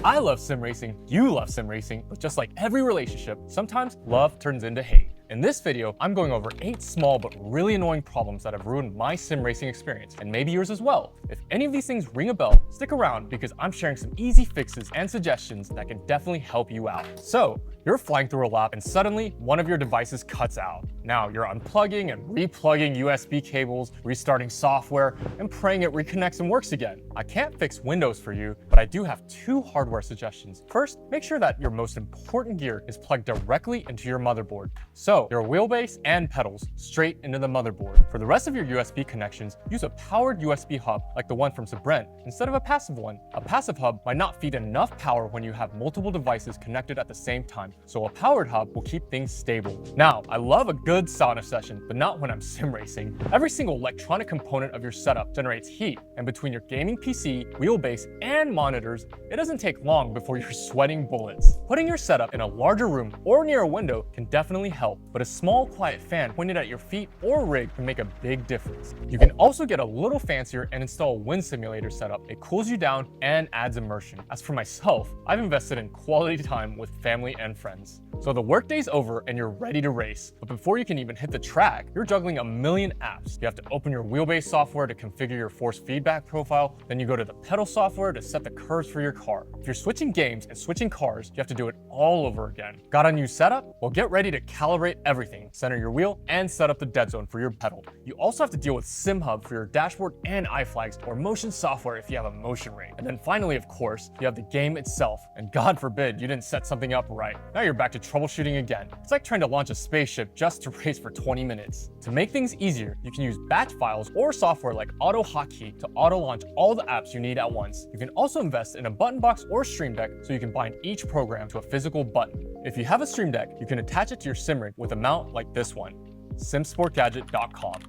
I love sim racing, you love sim racing, but just like every relationship, sometimes love turns into hate. In this video, I'm going over 8 small but really annoying problems that have ruined my sim racing experience, and maybe yours as well. If any of these things ring a bell, stick around because I'm sharing some easy fixes and suggestions that can definitely help you out. So, you're flying through a lap and suddenly one of your devices cuts out. Now you're unplugging and replugging USB cables, restarting software, and praying it reconnects and works again. I can't fix Windows for you, but I do have 2 hardware suggestions. First, make sure that your most important gear is plugged directly into your motherboard. So, your wheelbase and pedals straight into the motherboard. For the rest of your USB connections, use a powered USB hub like the one from Brent instead of a passive one. A passive hub might not feed enough power when you have multiple devices connected at the same time, so a powered hub will keep things stable. Now, I love a good sauna session, but not when I'm sim racing. Every single electronic component of your setup generates heat, and between your gaming PC, wheelbase, and monitors, it doesn't take long before you're sweating bullets. Putting your setup in a larger room or near a window can definitely help, but a small quiet fan pointed at your feet or rig can make a big difference. You can also get a little fancier and install a wind simulator setup. It cools you down and adds immersion. As for myself, I've invested in quality time with family and friends. So the workday's over and you're ready to race. But before you can even hit the track, you're juggling a million apps. You have to open your wheelbase software to configure your force feedback profile. Then you go to the pedal software to set the curves for your car. If you're switching games and switching cars, you have to do it all over again. Got a new setup? Well, get ready to calibrate everything, center your wheel, and set up the dead zone for your pedal. You also have to deal with SimHub for your dashboard and iFlags, or motion software if you have a motion ring. And then finally, of course, you have the game itself. And God forbid you didn't set something up right. Now you're back to troubleshooting again. It's like trying to launch a spaceship just to race for 20 minutes. To make things easier, you can use batch files or software like AutoHotkey to auto-launch all the apps you need at once. You can also invest in a button box or Stream Deck so you can bind each program to a physical button. If you have a Stream Deck, you can attach it to your sim rig with a mount like this one. simsportgadget.com.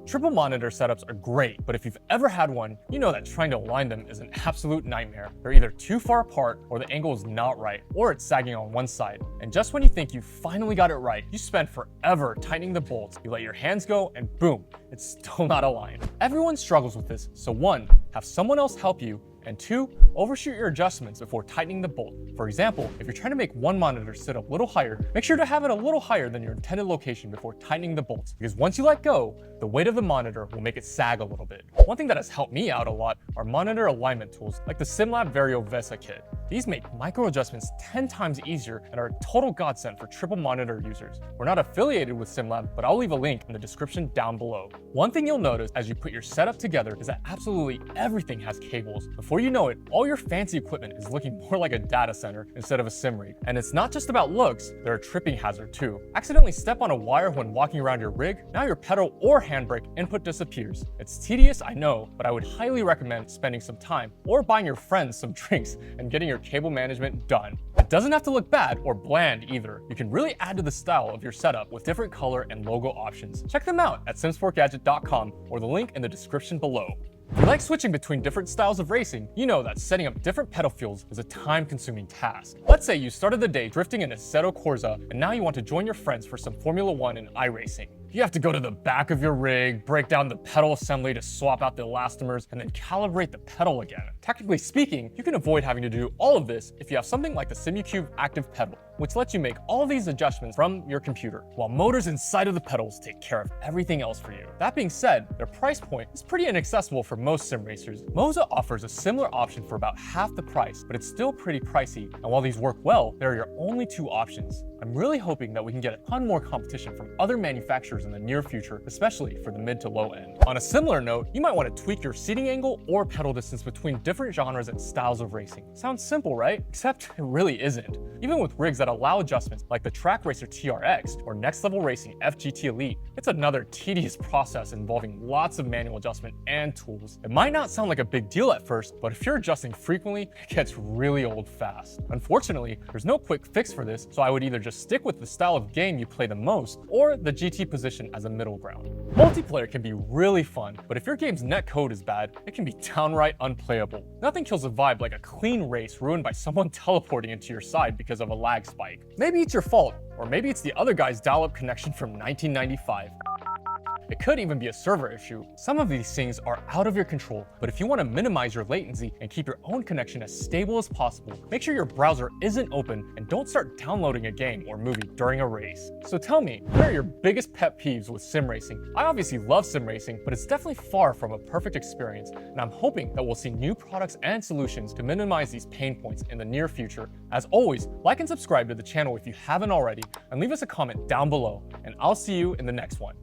Triple monitor setups are great, but if you've ever had one, you know that trying to align them is an absolute nightmare. They're either too far apart, or the angle is not right, or it's sagging on one side. And just when you think you finally got it right, you spend forever tightening the bolts. You let your hands go, and boom, it's still not aligned. Everyone struggles with this, so 1, have someone else help you, and 2, overshoot your adjustments before tightening the bolt. For example, if you're trying to make one monitor sit a little higher, make sure to have it a little higher than your intended location before tightening the bolts, because once you let go, the weight of the monitor will make it sag a little bit. One thing that has helped me out a lot are monitor alignment tools like the SimLab Vario Vesa kit. These make micro adjustments 10 times easier and are a total godsend for triple monitor users. We're not affiliated with SimLab, but I'll leave a link in the description down below. One thing you'll notice as you put your setup together is that absolutely everything has cables. Before you know it, all your fancy equipment is looking more like a data center instead of a sim rig. And it's not just about looks, they're a tripping hazard too. Accidentally step on a wire when walking around your rig, now your pedal or handbrake input disappears. It's tedious, I know, but I would highly recommend spending some time or buying your friends some drinks and getting your cable management done. It doesn't have to look bad or bland either. You can really add to the style of your setup with different color and logo options. Check them out at simsportgadget.com or the link in the description below. If you like switching between different styles of racing, you know that setting up different pedal fields is a time-consuming task. Let's say you started the day drifting in Assetto Corsa, and now you want to join your friends for some Formula 1 and iRacing. You have to go to the back of your rig, break down the pedal assembly to swap out the elastomers, and then calibrate the pedal again. Technically speaking, you can avoid having to do all of this if you have something like the SimuCube Active Pedal, which lets you make all these adjustments from your computer, while motors inside of the pedals take care of everything else for you. That being said, their price point is pretty inaccessible for most sim racers. Moza offers a similar option for about half the price, but it's still pretty pricey, and while these work well, they're your only 2 options. I'm really hoping that we can get a ton more competition from other manufacturers in the near future, especially for the mid to low end. On a similar note, you might want to tweak your seating angle or pedal distance between different genres and styles of racing. Sounds simple, right? Except it really isn't. Even with rigs that allow adjustments like the Track Racer TRX or Next Level Racing FGT Elite, it's another tedious process involving lots of manual adjustment and tools. It might not sound like a big deal at first, but if you're adjusting frequently, it gets really old fast. Unfortunately, there's no quick fix for this, so I would either just stick with the style of game you play the most or the GT position as a middle ground. Multiplayer can be really fun, but if your game's netcode is bad, it can be downright unplayable. Nothing kills a vibe like a clean race ruined by someone teleporting into your side because of a lag spike. Maybe it's your fault, or maybe it's the other guy's dial-up connection from 1995. It could even be a server issue. Some of these things are out of your control, but if you want to minimize your latency and keep your own connection as stable as possible, make sure your browser isn't open and don't start downloading a game or movie during a race. So tell me, what are your biggest pet peeves with sim racing? I obviously love sim racing, but it's definitely far from a perfect experience, and I'm hoping that we'll see new products and solutions to minimize these pain points in the near future. As always, like and subscribe to the channel if you haven't already, and leave us a comment down below, and I'll see you in the next one.